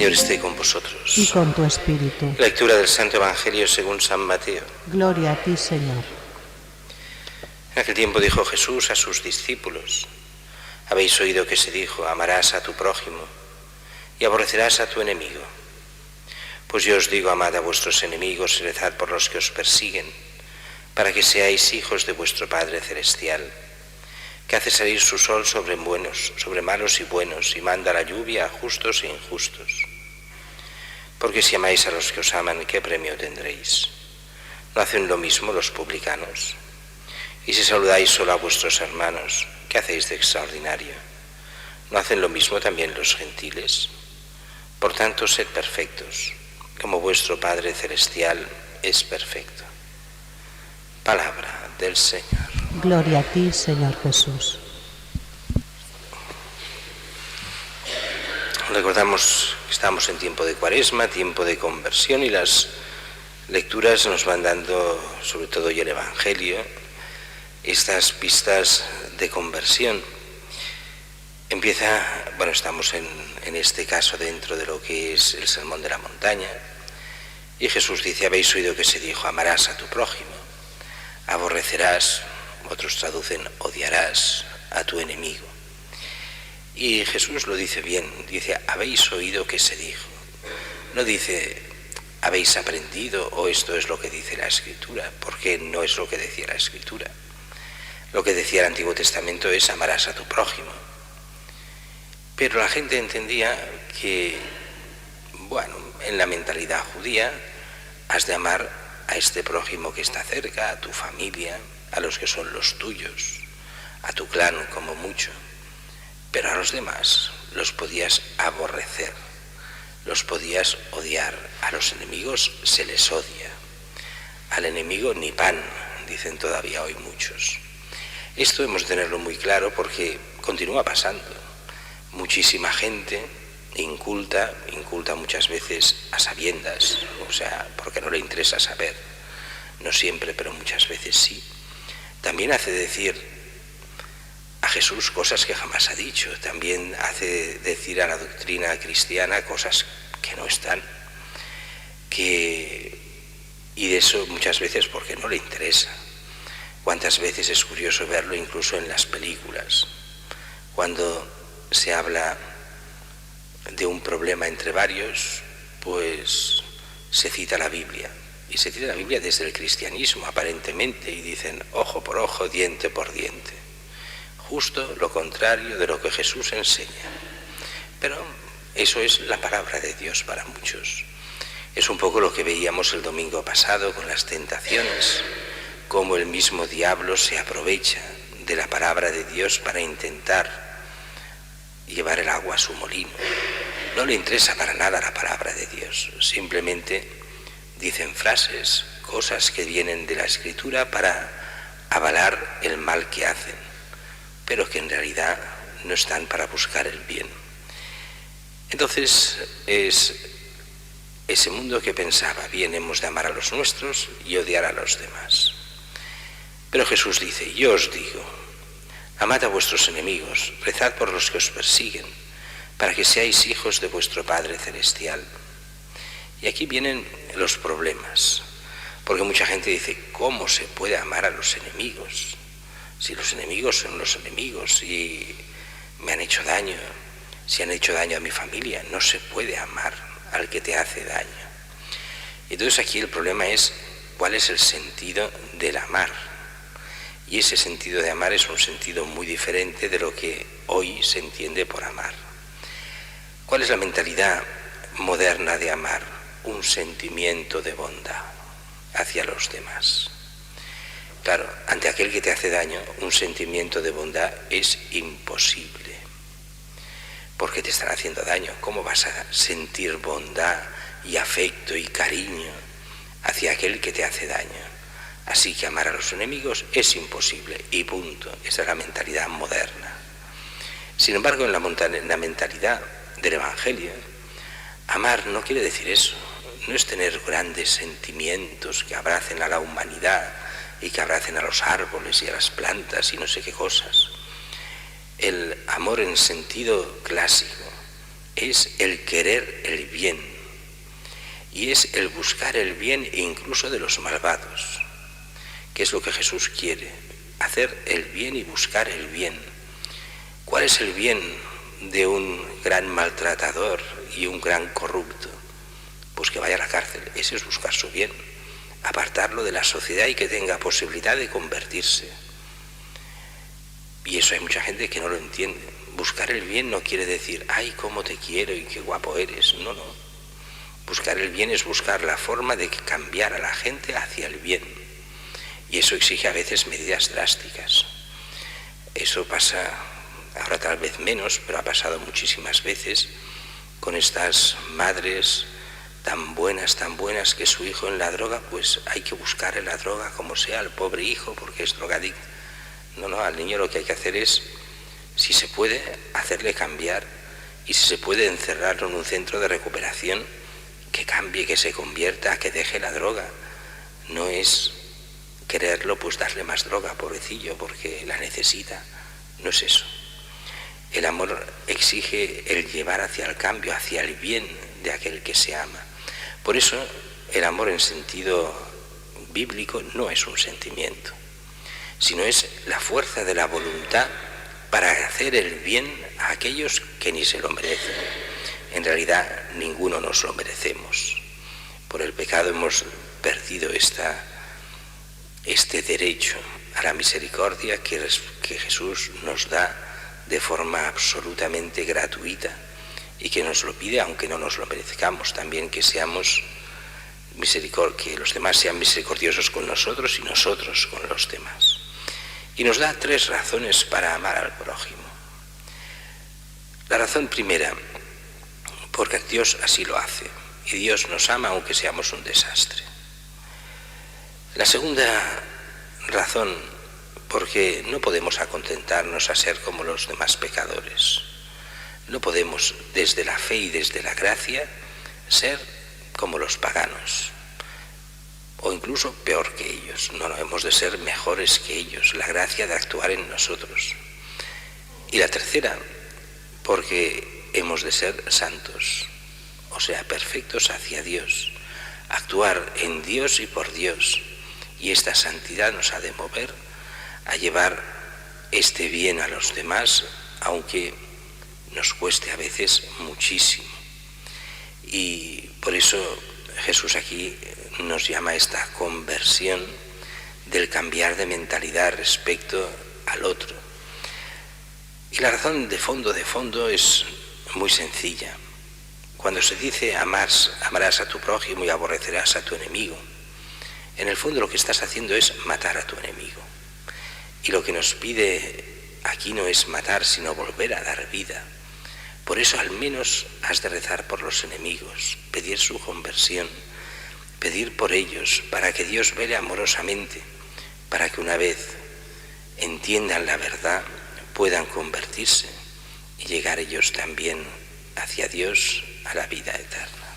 Señor esté con y vosotros. con tu espíritu. Lectura del Santo Evangelio según San Mateo. Gloria a ti, Señor. En aquel tiempo dijo Jesús a sus discípulos: habéis oído que se dijo, amarás a tu prójimo y aborrecerás a tu enemigo. Pues yo os digo, amad a vuestros enemigos y rezad por los que os persiguen, para que seáis hijos de vuestro Padre Celestial, que hace salir su sol sobre buenos, sobre malos y buenos, y manda la lluvia a justos e injustos. Porque si amáis a los que os aman, ¿qué premio tendréis? ¿No hacen lo mismo los publicanos? Y si saludáis solo a vuestros hermanos, ¿qué hacéis de extraordinario? ¿No hacen lo mismo también los gentiles? Por tanto, sed perfectos, como vuestro Padre Celestial es perfecto. Palabra del Señor. Gloria a ti, Señor Jesús. Recordamos que estamos en tiempo de Cuaresma, tiempo de conversión, y las lecturas nos van dando, sobre todo hoy el Evangelio, estas pistas de conversión. Estamos en este caso dentro de lo que es el Sermón de la Montaña, y Jesús dice: habéis oído que se dijo, amarás a tu prójimo, aborrecerás, otros traducen, odiarás a tu enemigo. Y Jesús lo dice bien, dice: habéis oído que se dijo. No dice: habéis aprendido, o esto es lo que dice la Escritura, porque no es lo que decía la Escritura. Lo que decía el Antiguo Testamento es: amarás a tu prójimo. Pero la gente entendía que, en la mentalidad judía, has de amar a este prójimo que está cerca, a tu familia, a los que son los tuyos, a tu clan como mucho. Pero a los demás los podías aborrecer, los podías odiar. A los enemigos se les odia. Al enemigo ni pan, dicen todavía hoy muchos. Esto hemos de tenerlo muy claro porque continúa pasando. Muchísima gente inculta muchas veces a sabiendas, porque no le interesa saber. No siempre, pero muchas veces sí. También hace decir a Jesús cosas que jamás ha dicho. También hace decir a la doctrina cristiana cosas que no están. Y de eso muchas veces porque no le interesa. Cuántas veces es curioso verlo incluso en las películas. Cuando se habla de un problema entre varios, pues se cita la Biblia. Y se cita la Biblia desde el cristianismo, aparentemente, y dicen ojo por ojo, diente por diente. Justo lo contrario de lo que Jesús enseña. Pero eso es la palabra de Dios para muchos. Es un poco lo que veíamos el domingo pasado con las tentaciones, cómo el mismo diablo se aprovecha de la palabra de Dios para intentar llevar el agua a su molino. No le interesa para nada la palabra de Dios, simplemente dicen frases, cosas que vienen de la Escritura para avalar el mal que hacen, pero que en realidad no están para buscar el bien. Entonces es ese mundo que pensaba: bien, hemos de amar a los nuestros y odiar a los demás. Pero Jesús dice: yo os digo, amad a vuestros enemigos, rezad por los que os persiguen, para que seáis hijos de vuestro Padre Celestial. Y aquí vienen los problemas, porque mucha gente dice: ¿cómo se puede amar a los enemigos? Si los enemigos son los enemigos, si me han hecho daño, si han hecho daño a mi familia, no se puede amar al que te hace daño. Entonces aquí el problema es: ¿cuál es el sentido del amar? Y ese sentido de amar es un sentido muy diferente de lo que hoy se entiende por amar. ¿Cuál es la mentalidad moderna de amar? Un sentimiento de bondad hacia los demás. Claro, ante aquel que te hace daño, un sentimiento de bondad es imposible, porque te están haciendo daño. ¿Cómo vas a sentir bondad y afecto y cariño hacia aquel que te hace daño? Así que amar a los enemigos es imposible, y punto. Esa es la mentalidad moderna. Sin embargo, en la mentalidad del Evangelio, amar no quiere decir eso. No es tener grandes sentimientos que abracen a la humanidad y que abracen a los árboles y a las plantas y no sé qué cosas. El amor en sentido clásico es el querer el bien y es el buscar el bien incluso de los malvados, que es lo que Jesús quiere, hacer el bien y buscar el bien. ¿Cuál es el bien de un gran maltratador y un gran corrupto? Pues que vaya a la cárcel. Ese es buscar su bien, apartarlo de la sociedad y que tenga posibilidad de convertirse. Y eso hay mucha gente que no lo entiende. Buscar el bien no quiere decir, ay, cómo te quiero y qué guapo eres. No, no. Buscar el bien es buscar la forma de cambiar a la gente hacia el bien. Y eso exige a veces medidas drásticas. Eso pasa, ahora tal vez menos, pero ha pasado muchísimas veces con estas madres tan buenas, que su hijo en la droga, pues hay que buscar en la droga como sea al pobre hijo porque es drogadicto. No, no, al niño lo que hay que hacer es, si se puede, hacerle cambiar, y si se puede, encerrarlo en un centro de recuperación, que cambie, que se convierta, que deje la droga. No es quererlo, pues darle más droga, pobrecillo, porque la necesita. No es eso. El amor exige el llevar hacia el cambio, hacia el bien de aquel que se ama. Por eso el amor en sentido bíblico no es un sentimiento, sino es la fuerza de la voluntad para hacer el bien a aquellos que ni se lo merecen. En realidad ninguno nos lo merecemos. Por el pecado hemos perdido este derecho a la misericordia que Jesús nos da de forma absolutamente gratuita y que nos lo pide aunque no nos lo merezcamos. También que seamos que los demás sean misericordiosos con nosotros y nosotros con los demás. Y nos da 3 razones para amar al prójimo. La razón primera, porque Dios así lo hace, y Dios nos ama aunque seamos un desastre. La segunda razón, porque no podemos acontentarnos a ser como los demás pecadores. No podemos, desde la fe y desde la gracia, ser como los paganos, o incluso peor que ellos. No, hemos de ser mejores que ellos, la gracia de actuar en nosotros. Y la tercera, porque hemos de ser santos, o sea, perfectos hacia Dios, actuar en Dios y por Dios, y esta santidad nos ha de mover a llevar este bien a los demás, aunque nos cueste a veces muchísimo. Y por eso Jesús aquí nos llama a esta conversión del cambiar de mentalidad respecto al otro. Y la razón de fondo es muy sencilla. Cuando se dice amarás a tu prójimo y aborrecerás a tu enemigo, en el fondo lo que estás haciendo es matar a tu enemigo. Y lo que nos pide aquí no es matar, sino volver a dar vida. Por eso al menos has de rezar por los enemigos, pedir su conversión, pedir por ellos, para que Dios vele amorosamente, para que una vez entiendan la verdad, puedan convertirse y llegar ellos también hacia Dios a la vida eterna.